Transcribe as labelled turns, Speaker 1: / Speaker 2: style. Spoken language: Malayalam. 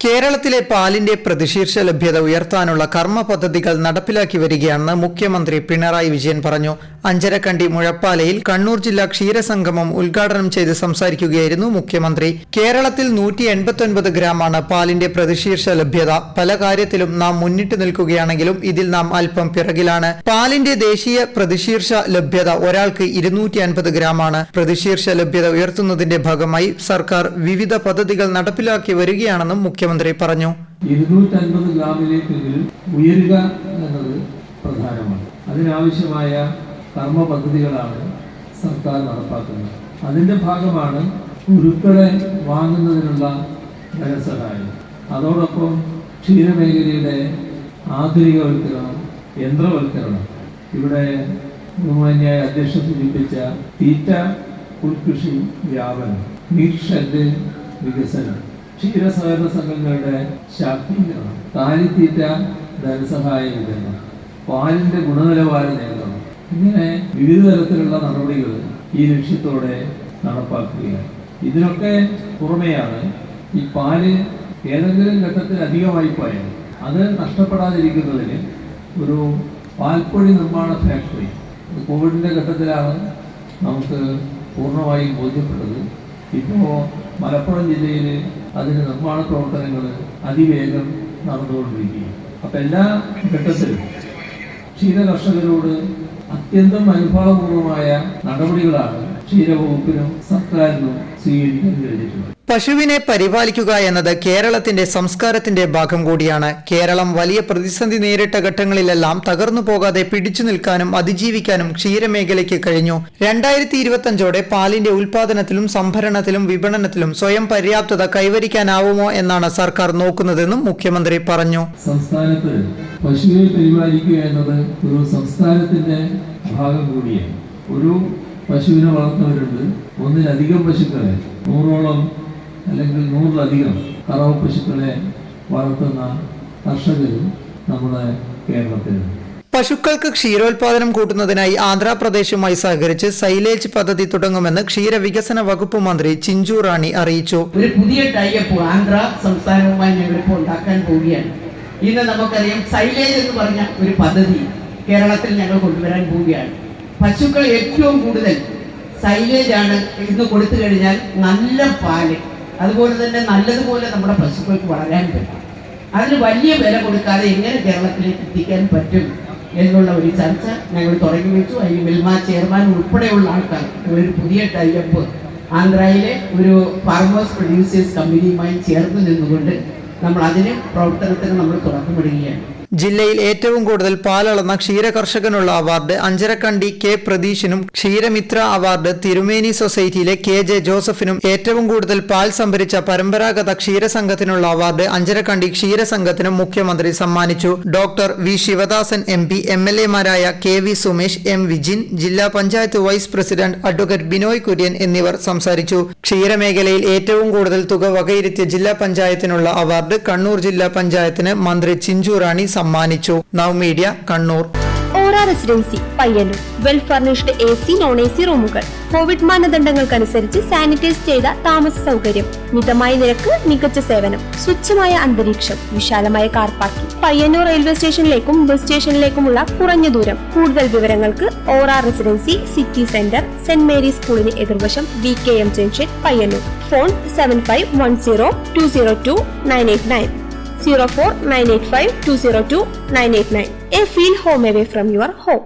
Speaker 1: കേരളത്തിലെ പാലിന്റെ പ്രതിശീർഷ ലഭ്യത ഉയർത്താനുള്ള കർമ്മ പദ്ധതികൾ നടപ്പിലാക്കി വരികയാണെന്ന് മുഖ്യമന്ത്രി പിണറായി വിജയൻ പറഞ്ഞു. അഞ്ചരക്കണ്ടി മുഴപ്പാലയിൽ കണ്ണൂർ ജില്ലാ ക്ഷീരസംഗമം ഉദ്ഘാടനം ചെയ്ത് സംസാരിക്കുകയായിരുന്നു മുഖ്യമന്ത്രി. കേരളത്തിൽ 189 ഗ്രാമാണ് പാലിന്റെ പ്രതിശീർഷ ലഭ്യത. പല കാര്യത്തിലും നാം മുന്നിട്ട് നിൽക്കുകയാണെങ്കിലും ഇതിൽ നാം അല്പം പിറകിലാണ്. പാലിന്റെ ദേശീയ പ്രതിശീർഷ ലഭ്യത ഒരാൾക്ക് 250 ഗ്രാമാണ്. പ്രതിശീർഷ ലഭ്യത ഉയർത്തുന്നതിന്റെ ഭാഗമായി സർക്കാർ വിവിധ പദ്ധതികൾ നടപ്പിലാക്കി വരികയാണെന്നും മുഖ്യമന്ത്രി പറഞ്ഞു.
Speaker 2: 250 ഗ്രാമിലേക്കെങ്കിലും ഉയരുക എന്നത് പ്രധാനമാണ്. അതിനാവശ്യമായ കർമ്മ പദ്ധതികളാണ് സർക്കാർ നടപ്പാക്കുന്നത്. അതിന്റെ ഭാഗമാണ് ഉരുക്കളെ വാങ്ങുന്നതിനുള്ള ധനസഹായം. അതോടൊപ്പം ക്ഷീരമേഖലയുടെ ആധുനികവൽക്കരണം, യന്ത്രവൽക്കരണം, ഇവിടെ ബഹുമാന്യായ അധ്യക്ഷൻ സൂചിപ്പിച്ച തീറ്റ ഉൾകൃഷി വ്യാപനം, മീറ്റ് ഷെഡ് വികസനം, ക്ഷീര സഹകരണ സംഘങ്ങളുടെ ശാക്തീകരണം, കാലിത്തീറ്റ ധനസഹായ വിതരണം, പാലിന്റെ ഗുണനിലവാര നിയന്ത്രണം, ഇങ്ങനെ വിവിധ തരത്തിലുള്ള നടപടികൾ ഈ ലക്ഷ്യത്തോടെ നടപ്പാക്കുകയാണ്. ഇതിനൊക്കെ പുറമെയാണ് ഈ പാല് ഏതെങ്കിലും ഘട്ടത്തിൽ അധികമായി പോയാൽ അത് നഷ്ടപ്പെടാതിരിക്കുന്നതിന് ഒരു പാൽപ്പൊടി നിർമ്മാണ ഫാക്ടറി കോവിഡിന്റെ ഘട്ടത്തിലാണ് നമുക്ക് പൂർണ്ണമായും ബോധ്യപ്പെട്ടത്. ഇപ്പോൾ മലപ്പുറം ജില്ലയിൽ അതിന് നിർമ്മാണ പ്രവർത്തനങ്ങൾ അതിവേഗം നടന്നുകൊണ്ടിരിക്കുകയാണ്. അപ്പം എല്ലാ ഘട്ടത്തിലും ക്ഷീര കർഷകരോട് അത്യന്തം അനുഭാവപൂർവമായ നടപടികളാണ് ക്ഷീരവകുപ്പിനും സർക്കാരിനും സ്വീകരിക്കാൻ കഴിഞ്ഞിട്ടുള്ളത്.
Speaker 1: പശുവിനെ പരിപാലിക്കുക എന്നത് കേരളത്തിന്റെ സംസ്കാരത്തിന്റെ ഭാഗം കൂടിയാണ്. കേരളം വലിയ പ്രതിസന്ധി നേരിട്ട ഘട്ടങ്ങളിലെല്ലാം തകർന്നു പോകാതെ പിടിച്ചു നിൽക്കാനും അതിജീവിക്കാനും ക്ഷീരമേഖലയ്ക്ക് കഴിഞ്ഞു. 2025ഓടെ പാലിന്റെ ഉൽപാദനത്തിലും സംഭരണത്തിലും വിപണനത്തിലും സ്വയം പര്യാപ്തത കൈവരിക്കാനാവുമോ എന്നാണ് സർക്കാർ നോക്കുന്നതെന്നും മുഖ്യമന്ത്രി പറഞ്ഞു.
Speaker 2: സംസ്ഥാനത്ത് പശുവിനെ പരിപാലിക്കുക എന്നത് ഒരു സംസ്കാരത്തിന്റെ ഭാഗം കൂടിയാണ്. ഒരു പശുവിനെ വളർത്തുന്നവരുണ്ട്, ഒന്നിലധികം പശുക്കളെ, 100ഓളം അല്ലെങ്കിൽ 100ലധികം കറവ പശുക്കളെ വളർത്തുന്ന കർഷകരും നമ്മുടെ കേരളത്തിലുണ്ട്.
Speaker 1: പശുക്കൾക്ക് ക്ഷീരോത്പാദനം കൂട്ടുന്നതിനായി ആന്ധ്രാപ്രദേശുമായി സഹകരിച്ച് സൈലേജ് പദ്ധതി തുടങ്ങുമെന്ന് ക്ഷീരവികസന വകുപ്പ് മന്ത്രി ചിഞ്ചു റാണി അറിയിച്ചു.
Speaker 3: ഒരു പുതിയ ടൈപ്പ് ആന്ധ്ര സംസ്ഥാനവുമായി ഞങ്ങളിപ്പോൾ ഉണ്ടാക്കാൻ പോവുകയാണ്. ഇന്ന് നമുക്കറിയാം സൈലേജ് എന്ന് പറഞ്ഞ ഒരു പദ്ധതി കേരളത്തിൽ ഞങ്ങൾ കൊണ്ടുവരാൻ പോവുകയാണ്. പശുക്കൾ ഏറ്റവും കൂടുതൽ സൈലേജ് ആണ് ഇന്ന് കൊടുത്തു കഴിഞ്ഞാൽ നല്ല പാല്, അതുപോലെ തന്നെ നല്ലതുപോലെ നമ്മുടെ പശുക്കൾക്ക് വളരാൻ പറ്റും. അതിന് വലിയ വില കൊടുക്കാതെ എങ്ങനെ കേരളത്തിലേക്ക് എത്തിക്കാൻ പറ്റും എന്നുള്ള ഒരു ചർച്ച ഞങ്ങൾ തുടങ്ങി വെച്ചു. അതിൽ മിൽമ ചെയർമാൻ ഉൾപ്പെടെയുള്ള ആൾക്കാർ ഒരു പുതിയ ടൈപ്പ് ആന്ധ്രയിലെ ഒരു ഫാർമേഴ്സ് പ്രൊഡ്യൂസേഴ്സ് കമ്പനിയുമായി ചേർന്ന് നിന്നുകൊണ്ട് നമ്മൾ അതിന് പ്രവർത്തനത്തിന് നമ്മൾ തുടക്കമിടുകയാണ്.
Speaker 1: ജില്ലയിൽ ഏറ്റവും കൂടുതൽ പാലളന്ന ക്ഷീരകർഷകനുള്ള അവാർഡ് അഞ്ചരക്കണ്ടി കെ പ്രതീഷിനും ക്ഷീരമിത്ര അവാർഡ് തിരുമേനി സൊസൈറ്റിയിലെ KJ ജോസഫിനും ഏറ്റവും കൂടുതൽ പാൽ സംഭരിച്ച പരമ്പരാഗത ക്ഷീരസംഘത്തിനുള്ള അവാർഡ് അഞ്ചരക്കണ്ടി ക്ഷീരസംഘത്തിനും മുഖ്യമന്ത്രി സമ്മാനിച്ചു. ഡോക്ടർ വി ശിവദാസൻ MP, MLA-മാരായ KV സുമേഷ്, M വിജിൻ, ജില്ലാ panchayat vice president advocate Binoy Kurian എന്നിവർ സംസാരിച്ചു. ക്ഷീരമേഖലയിൽ ഏറ്റവും കൂടുതൽ തുക വകയിരുത്തിയ ജില്ലാ പഞ്ചായത്തിനുള്ള അവാർഡ് കണ്ണൂർ ജില്ലാ പഞ്ചായത്തിന് മന്ത്രി ചിഞ്ചു റാണി സമ്മാനിച്ചു. Now media, Kannur.
Speaker 4: Aura residency Payyanur. Well furnished AC, non-AC റൂമുകൾ, കോവിഡ് മാനദണ്ഡങ്ങൾക്കനുസരിച്ച് സാനിറ്റൈസ് ചെയ്ത താമസ സൗകര്യം, മിതമായ നിരക്ക്, മികച്ച സേവനം, സ്വച്ഛമായ അന്തരീക്ഷം, വിശാലമായ കാർ പാർക്കിംഗ്. പയ്യന്നൂർ റെയിൽവേ സ്റ്റേഷനിലേക്കും ബസ് സ്റ്റേഷനിലേക്കുമുള്ള കുറഞ്ഞ ദൂരം. കൂടുതൽ വിവരങ്ങൾക്ക് Aura residency, city centre, saint Mary's സ്കൂളിന് എതിർവശം, VKM junction, Payyanur. Phone 7510202989 04985202989. A feel home away from your home.